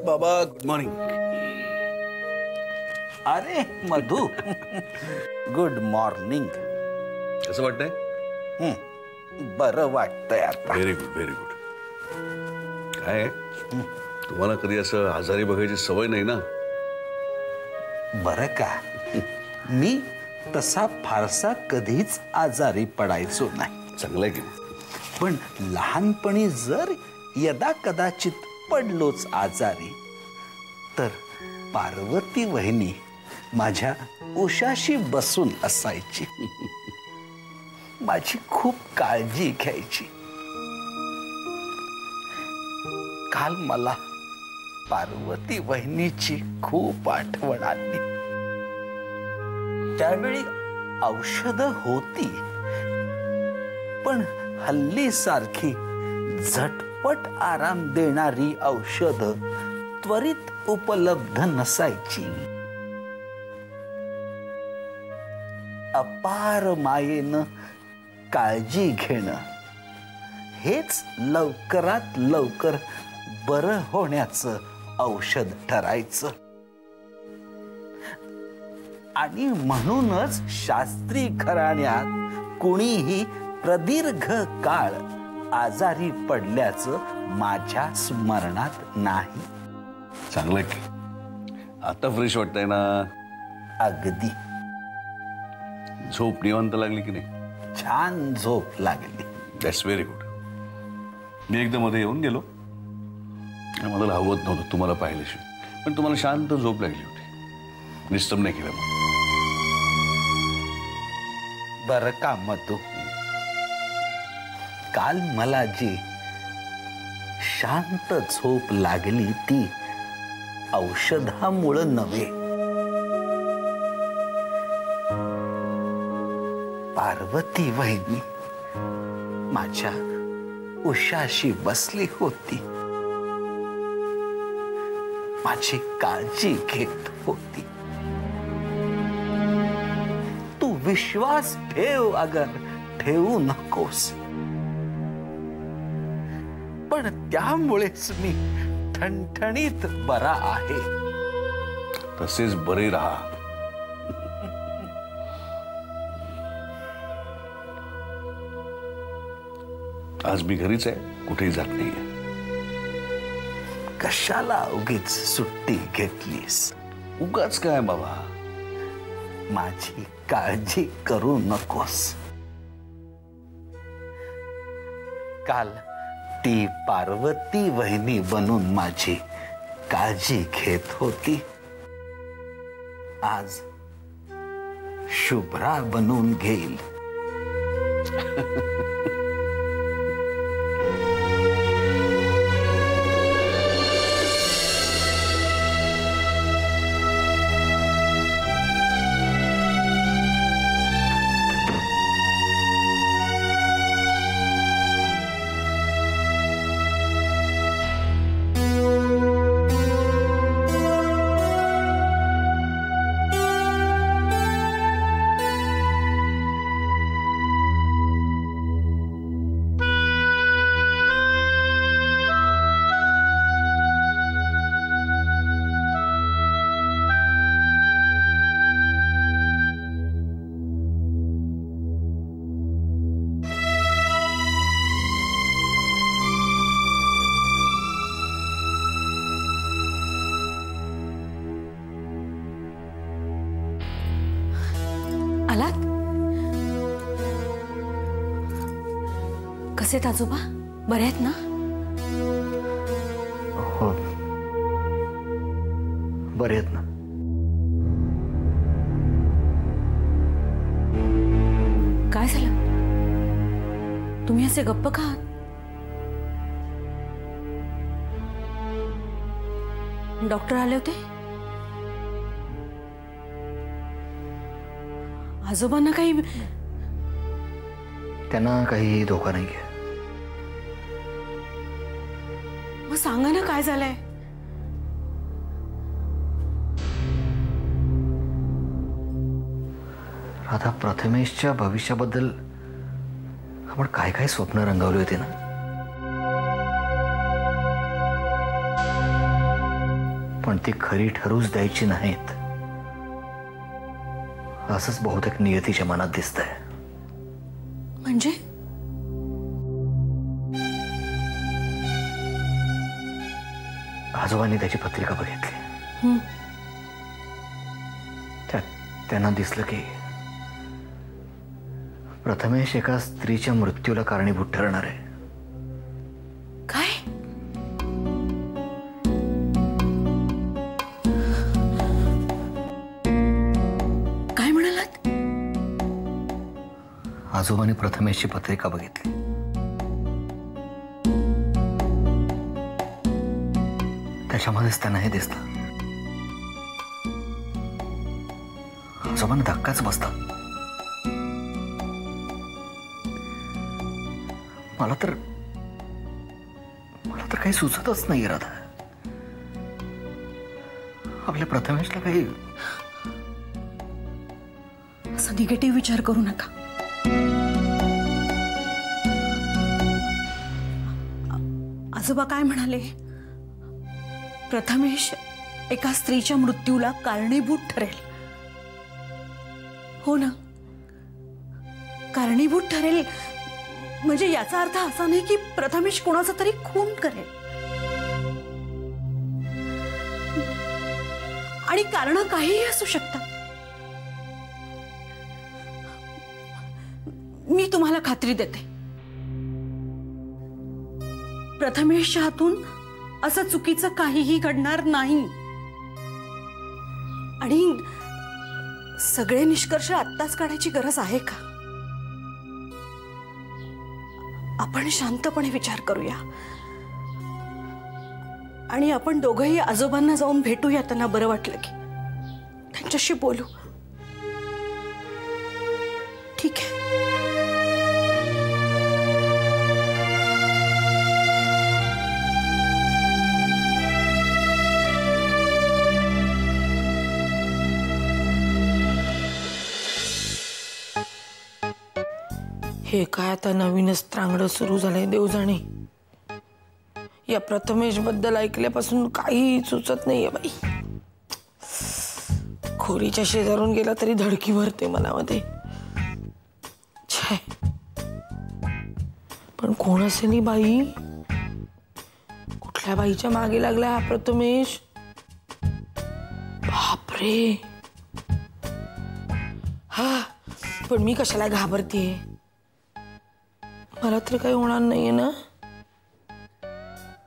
बाबा good morning. अरे मधु good morning. कसं वाटतंय? बरं वाटतंय आता. Very good very good. काय तुम्हाला कधी असं आजारी बघायची सवय नाही ना? बरं का, मी तसा फारसा कधीच आजारी पडायचो नाही. चांगलं आहे की नाही? पण लहानपणी जर यदा कदाचित पडलोच आजारी तर पार्वती वहिनी माझ्या उशाशी बसून असायची. माझी खूप काळजी घ्यायची. काल मला पार्वती वहिनीची खूप आठवण आली. त्यावेळी औषधं होती, पण हल्ली सारखी झटपट आराम देणारी औषधं त्वरित उपलब्ध नसायची. अपार मायेनं काळजी घेणं हेच लवकरात लवकर बरं होण्याचं औषध ठरायचं. आणि म्हणूनच शास्त्री घराण्यात कुणीही प्रदीर्घ काळ आजारी पडल्याचं माझ्या स्मरणात नाही. चांगलं की. आता फ्रेश वाटतंय ना? अगदी. झोप निवांत लागली की नाही? छान झोप लागली. That's very good. मी एकदा मध्ये येऊन गेलो. मला राहवत नव्हतं तुम्हाला पाहिल्याशिवाय, पण तुम्हाला शांत झोप लागली होती. डिस्टर्ब नाही केलं मग. बरं का मधु, काल मला जी शांत झोप लागली ती औषधामुळं नव्हे, पार्वती वहिनी माझ्या उशाशी बसली होती, माझी काळजी घेत होती. तू विश्वास ठेव अगर ठेवू नकोस, पण त्यामुळेच मी ठणठणीत बरा आहे. तसेच बरे राहा. आज मी घरीच आहे, कुठेही जात नाहीये. कशाला उगीच सुट्टी घेतलीस? उगाच काय बाबा? माझी काळजी करू नकोस. काल ती पार्वती वहिनी बनून माझी काळजी घेत होती. आज शुभ्रा बनून घेईल. आलात? कसे आहेत आजोबा? बरे आहेत ना? हो, बरे आहेत ना. काय झालं? तुम्ही असे गप्प का आहात? डॉक्टर आले होते? आजोबांना काही? त्यांना काही धोका नाही आहे. मग सांगा ना काय झालंय? आता प्रथमेशच्या भविष्याबद्दल आपण काय काय स्वप्न रंगवली होती ना, पण ती खरी ठरूच द्यायची नाहीत असंच बहुतेक नियतीच्या मनात दिसतंय. म्हणजे आजोबांनी त्याची पत्रिका बघितली. त्यात त्यांना दिसलं की प्रथमेश एका स्त्रीच्या मृत्यूला कारणीभूत ठरणार आहे. काय? काय म्हणालात? आजोबांनी प्रथमेशची पत्रिका बघितली. त्याच्यामध्येच त्यांना हे दिसलं. आजोबांना धक्काच बसला. मला तर काही सुचतच नाही राधा. आपल्या प्रथमेशला काही असा निगेटिव्ह विचार करू नका. आजोबा काय म्हणाले? प्रथमेश एका स्त्रीच्या मृत्यूला कारणीभूत ठरेल. हो ना, कारणीभूत ठरेल म्हणजे याचा अर्थ असा नाही की प्रथमेश कोणाचा तरी खून करेल. आणि कारण काहीही असू शकतात. मी तुम्हाला खात्री देते, प्रथमेशच्या हातून असं चुकीचं काहीही घडणार नाही. आणि सगळे निष्कर्ष आत्ताच काढायची गरज आहे का? आपण शांतपणे विचार करूया आणि आपण दोघंही आजोबांना जाऊन भेटूया. त्यांना बरं वाटलं की त्यांच्याशी बोलू. ठीक आहे? हे काय आता नवीनच त्रांगड सुरू झालंय देव जाणे. या प्रथमेश बद्दल ऐकल्यापासून काही सुचत नाहीये बाई. खोरीच्या शेजारून गेला तरी धडकी भरते मनामध्ये. छे, पण कोण असेल बाई? कुठल्या बाईच्या मागे लागला हा प्रथमेश? बापरे. हा, पण मी कशाला घाबरतेय? मला तर काही होणार नाहीये ना.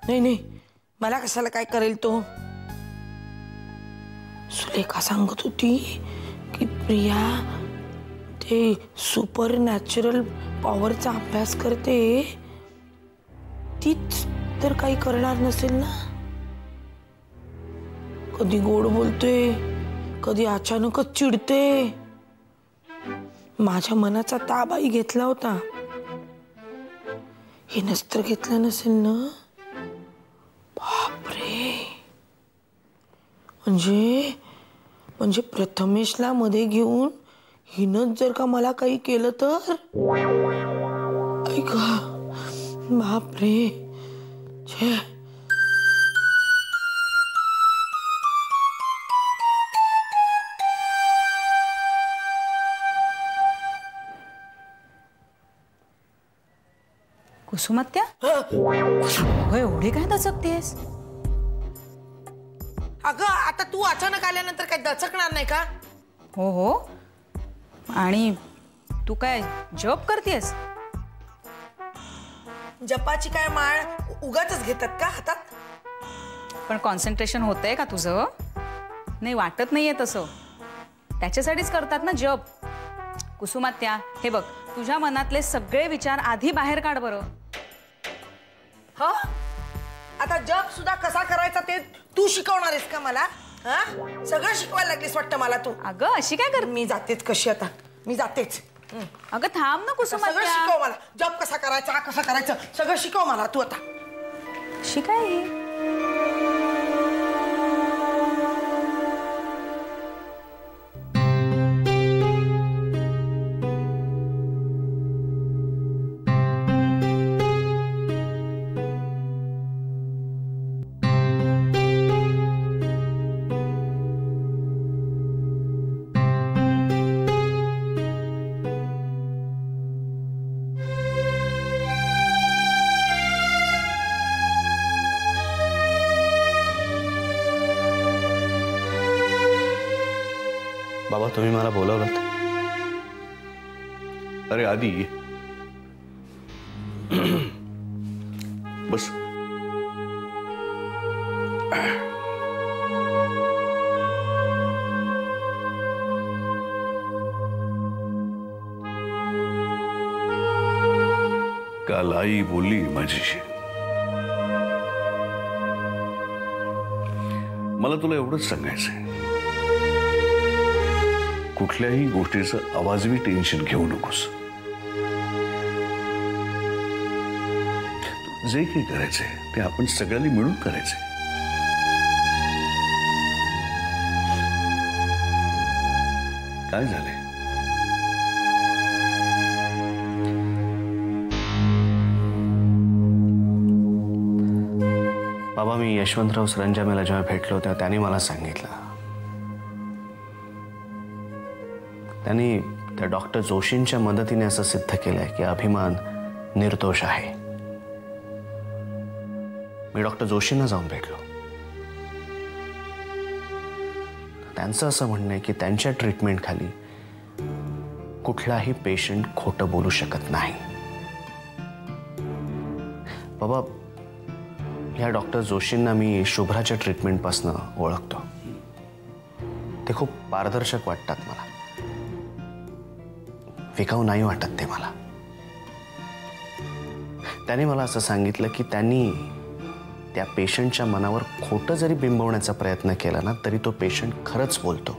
नाही, मला कशाला काय करेल तो? सुलेखा सांगत होती की प्रिया ते सुपर नॅचरल पॉवरचा अभ्यास करते. तीच तर काही करणार नसेल ना. कधी गोड बोलते, कधी अचानकच चिडते. माझ्या मनाचा ताबाही घेतला होता. हे नस्त्र घेतलं नसेल ना. बापरे. म्हणजे प्रथमेशला मध्ये घेऊन हिनच जर का मला काही केलं तर? ऐक, बापरे. छे. कुसुमात्या, होय एवढी काय दचकतेस? अगं आता तू अचानक आल्यानंतर काय दचकणार नाही का? हो हो. आणि तू काय जॉब करतेस? जपाची काय माळ उगाचच घेतात का हातात? पण कॉन्सन्ट्रेशन होतंय का तुझं? नाही वाटत नाहीये तसं. त्याच्यासाठीच करतात ना जॉब. कुसुमात्या, हे बघ, तुझ्या मनातले सगळे विचार आधी बाहेर काढ बरं. हा, आता जॉब सुद्धा कसा करायचा ते तू शिकवणार आहेस का मला? हा, सगळं शिकवायला लागलीस वाटतं मला तू. अगं अशी काय कर? मी जातेच कशी आता, मी जातेच. अगं थांब ना सगळं कुसुमात्या. शिकव मला. जॉब कसा करायचा, कसं करायचं सगळं शिकव मला तू आता. अशी काय? तुम्ही मला बोलवलं? अरे आधी ये. बस. काल आई बोलली माझ्याशी. मला तुला एवढंच सांगायचंय, कुठल्याही गोष्टीचं अवाजवी टेन्शन घेऊ नकोस. जे काही करायचंय ते आपण सगळ्यांनी मिळून करायचंय. काय झालंय? बाबा, मी यशवंतराव सरंजामेला जेव्हा भेटलो तेव्हा त्यांनी मला सांगितलं, त्यांनी त्या डॉक्टर जोशींच्या मदतीने असं सिद्ध केलंय की अभिमान निर्दोष आहे. मी डॉक्टर जोशींना जाऊन भेटलो. त्यांचं असं म्हणणं आहे की त्यांच्या ट्रीटमेंट खाली कुठलाही पेशंट खोटं बोलू शकत नाही. बाबा, ह्या डॉक्टर जोशींना मी शुभ्राच्या ट्रीटमेंटपासून ओळखतो. ते खूप पारदर्शक वाटतात मला. विकाऊ नाही वाटत ते मला. त्यांनी मला असं सांगितलं की त्यांनी त्या पेशंटच्या मनावर खोटं जरी बिंबवण्याचा प्रयत्न केला ना तरी तो पेशंट खरंच बोलतो.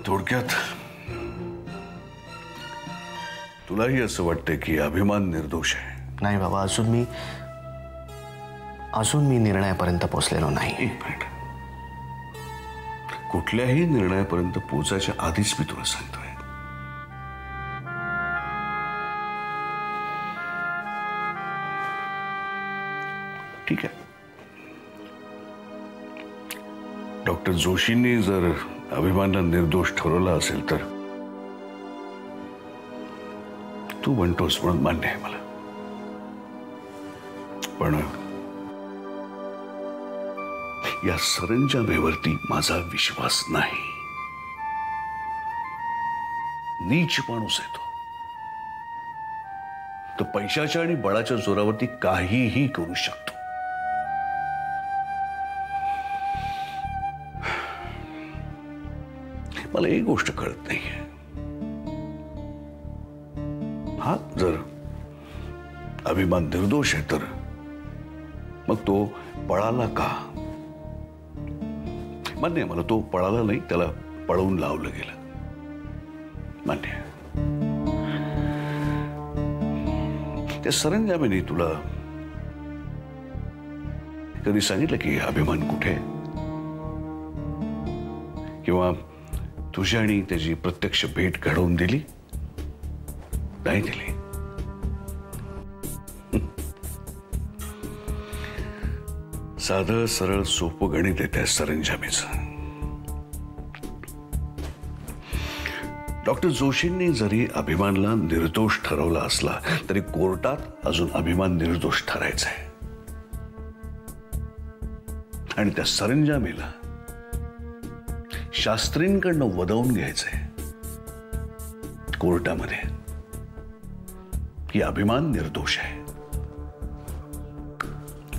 थोडक्यात तुलाही असं वाटतंय की अभिमान निर्दोष आहे? नाही बाबा, अजून मी निर्णयापर्यंत पोहोचलेलो नाही. एक मिनिट. कुठल्याही निर्णयापर्यंत पोहोचायच्या आधीच मी तुला सांगतोय, ठीक आहे? डॉक्टर जोशींनी जर अभिमानला निर्दोष ठरवलं असेल तर तू म्हणतोस म्हणून मान्य आहे मला. पण या सरंजामेवरती माझा विश्वास नाही. नीच माणूस आहे तो. तो पैशाच्या आणि बळाच्या जोरावरती काहीही करू शकतो. मला एक गोष्ट कळत नाहीये. हा, जर अभिमान निर्दोष आहे तर मग तो पळाला का? मान्य आहे मला, तो पळाला नाही, त्याला पळवून लावलं गेलं, मान्य आहे. त्या सरंजामेने तुला कधी सांगितलं की अभिमान कुठे आहे? किंवा तुझी आणि त्याची प्रत्यक्ष भेट घडवून दिली? नाही दिली. साधं सरळ सोपं गणित आहे त्या सरंजामेचं. डॉक्टर जोशींनी जरी अभिमानला निर्दोष ठरवला असला तरी कोर्टात अजून अभिमान निर्दोष ठरायचा आहे. आणि त्या सरंजामेला शास्त्रींकडनं वदवून घ्यायचंय कोर्टामध्ये की अभिमान निर्दोष आहे.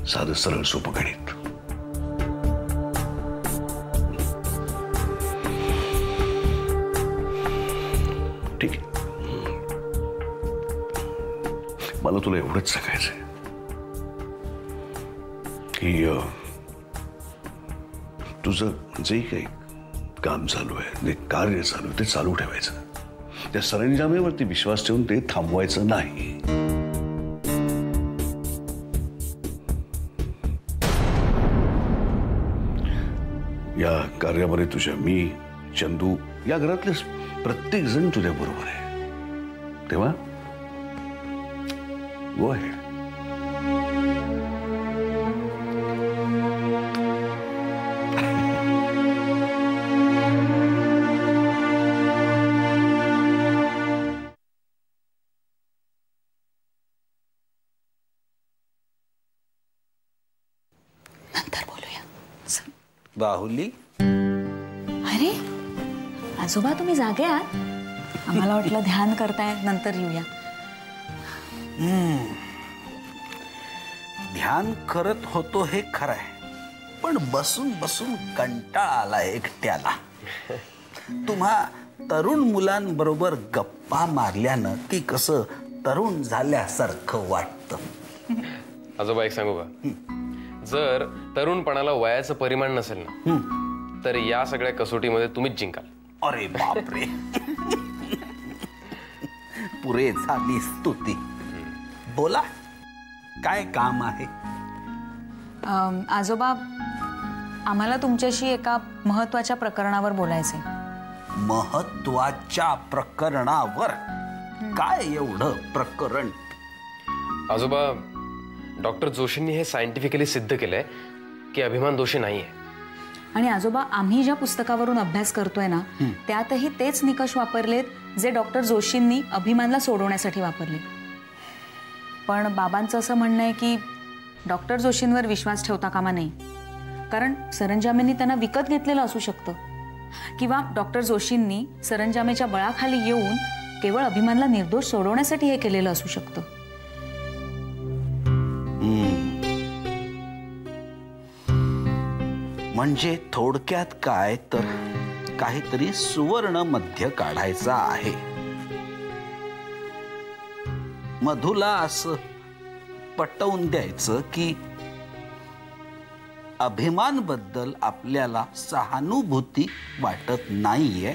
साधं सरळ सोपं गणित. ठीक आहे, मला तुला एवढंच सांगायचंय की तुझं जे काही काम चालू आहे, जे कार्य चालू आहे ते चालू ठेवायचं. त्या सरंजामेवरती विश्वास ठेवून ते थांबवायचं नाही. या कार्यामध्ये तुझ्या मी, चंदू, या घरातले प्रत्येक जण तुझ्या बरोबर आहे. तेव्हा गो अहेड. बाहुली, अरे आजोबा तुम्ही जागे आहात? आम्हाला वाटलं ध्यान करताय, नंतर येऊया. ध्यान करत होतो हे खरं आहे, पण बसून बसून कंटाळा आला एकट्याला. तुम्हा तरुण मुलांबरोबर गप्पा मारल्यानं की कसं तरुण झाल्यासारखं वाटतं. आजोबा एक सांगू का, जर तरुणपणाला वयाचं परिमाण नसेल ना, तर या सगळ्या कसोटीमध्ये तुम्हीच जिंकाल. अरे बापरे. पुरे झाली स्तुती. बोला, काय काम आहे? आजोबा, आम्हाला तुमच्याशी एका महत्वाच्या प्रकरणावर बोलायचंय. महत्वाच्या प्रकरणावर? काय एवढं प्रकरण? आजोबा, डॉक्टर जोशींनी हे सायंटिफिकली सिद्ध केलंय की अभिमान दोषी नाहीये. आणि आजोबा, आम्ही ज्या पुस्तकावरून अभ्यास करतोय ना, त्यातही तेच निकष वापरलेत जे डॉक्टर जोशींनी अभिमानला सोडवण्यासाठी वापरले. पण बाबांचं असं म्हणणं आहे की डॉक्टर जोशींवर विश्वास ठेवता कामा नाही, कारण सरंजामेंनी त्यांना विकत घेतलेलं असू शकतं, किंवा डॉक्टर जोशींनी सरंजामेच्या बळाखाली येऊन केवळ अभिमानला निर्दोष सोडवण्यासाठी हे केलेलं असू शकतं. म्हणजे थोडक्यात काय तर काहीतरी सुवर्ण मध्य काढायचा आहे. मधुला असं पटवून द्यायचं की अभिमान बद्दल आपल्याला सहानुभूती वाटत नाहीये,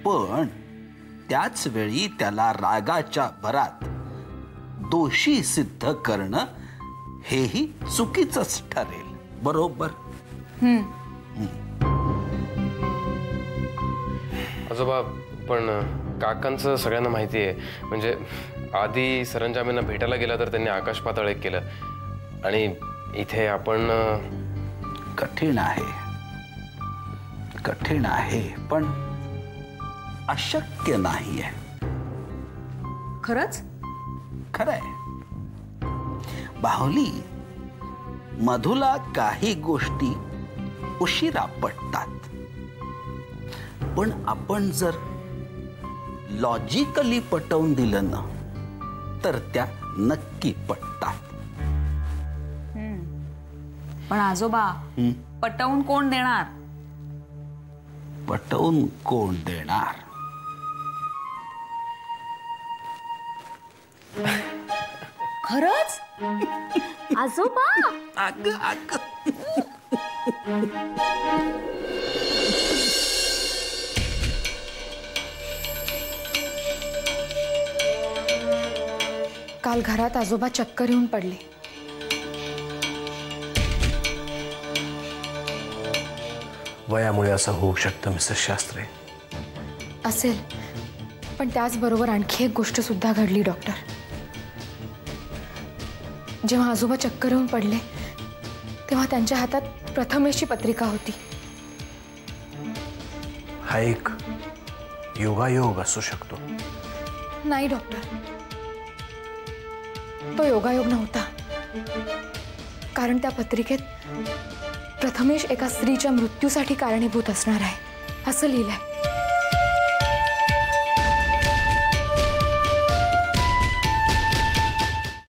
पण त्याच वेळी त्याला रागाच्या भरात दोषी सिद्ध करणं हेही चुकीचंच ठरेल. बरोबर? आजोबा, पण काकांचं सगळ्यांना माहिती आहे. म्हणजे आधी सरंजामेंना भेटायला गेला तर त्यांनी आकाश पाताळ एक केलं, आणि इथे आपण कठीण आहे, कठीण आहे, पण अशक्य नाहीये. खरंच? खरंय. बाहुली, मधुला काही गोष्टी उशिरा पटतात, पण आपण जर लॉजिकली पटवून दिलं ना, तर त्या नक्की पटतात. पण आजोबा, पटवून कोण देणार? पटवून कोण देणार? खरंच? आजोबा, अग अग, काल घरात आजोबा चक्कर येऊन पडले. वयामुळे असं होऊ शकतं मिसेस शास्त्री. असेल, पण त्याचबरोबर आणखी एक गोष्ट सुद्धा घडली डॉक्टर. जेव्हा आजोबा चक्कर येऊन पडले तेव्हा त्यांच्या हातात प्रथमेशची पत्रिका होती. हा एक योगायोग असू शकतो. नाही डॉक्टर, तो योगायोग नव्हता, कारण त्या पत्रिकेत प्रथमेश एका स्त्रीच्या मृत्यूसाठी कारणीभूत असणार आहे असं लिहिलंय.